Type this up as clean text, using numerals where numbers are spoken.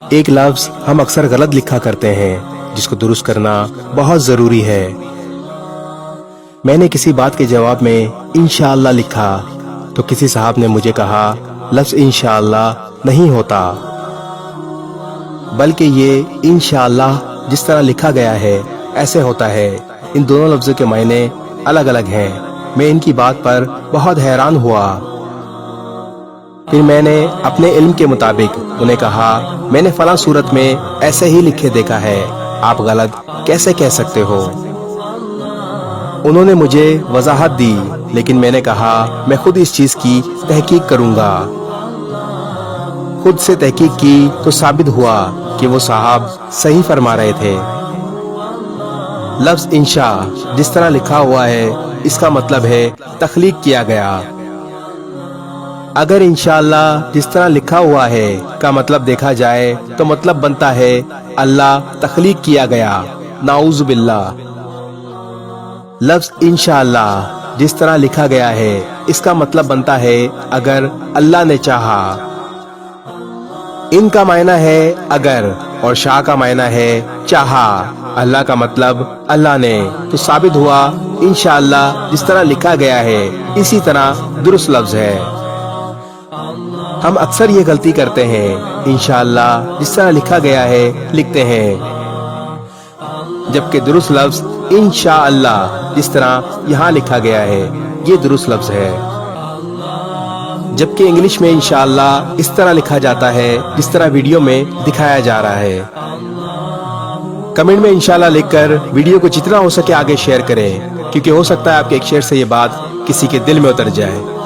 ایک لفظ ہم اکثر غلط لکھا کرتے ہیں جس کو درست کرنا بہت ضروری ہے۔ میں نے کسی بات کے جواب میں انشاءاللہ لکھا تو کسی صاحب نے مجھے کہا لفظ انشاءاللہ نہیں ہوتا، بلکہ یہ انشاءاللہ جس طرح لکھا گیا ہے ایسے ہوتا ہے۔ ان دونوں لفظوں کے معنی الگ الگ ہیں۔ میں ان کی بات پر بہت حیران ہوا۔ پھر میں نے اپنے علم کے مطابق انہیں کہا میں نے فلاں صورت میں ایسے ہی لکھے دیکھا ہے، آپ غلط کیسے کہہ سکتے ہو؟ انہوں نے مجھے وضاحت دی، لیکن میں نے کہا میں خود اس چیز کی تحقیق کروں گا۔ خود سے تحقیق کی تو ثابت ہوا کہ وہ صاحب صحیح فرما رہے تھے۔ لفظ انشاء جس طرح لکھا ہوا ہے اس کا مطلب ہے تخلیق کیا گیا۔ اگر انشاءاللہ جس طرح لکھا ہوا ہے کا مطلب دیکھا جائے تو مطلب بنتا ہے اللہ تخلیق کیا گیا، نعوذ باللہ۔ لفظ انشاءاللہ جس طرح لکھا گیا ہے اس کا مطلب بنتا ہے اگر اللہ نے چاہا۔ ان کا معنی ہے اگر اور شاہ کا معنی ہے چاہا، اللہ کا مطلب اللہ نے، تو ثابت ہوا انشاءاللہ جس طرح لکھا گیا ہے اسی طرح درست لفظ ہے۔ ہم اکثر یہ غلطی کرتے ہیں، انشاءاللہ جس طرح لکھا گیا ہے لکھتے ہیں، جبکہ درست لفظ انشاءاللہ جس طرح یہاں لکھا گیا ہے یہ درست لفظ ہے۔ جبکہ انگلش میں انشاءاللہ اس طرح لکھا جاتا ہے جس طرح ویڈیو میں دکھایا جا رہا ہے۔ کمنٹ میں انشاءاللہ لکھ کر ویڈیو کو جتنا ہو سکے آگے شیئر کریں، کیونکہ ہو سکتا ہے آپ کے ایک شیئر سے یہ بات کسی کے دل میں اتر جائے۔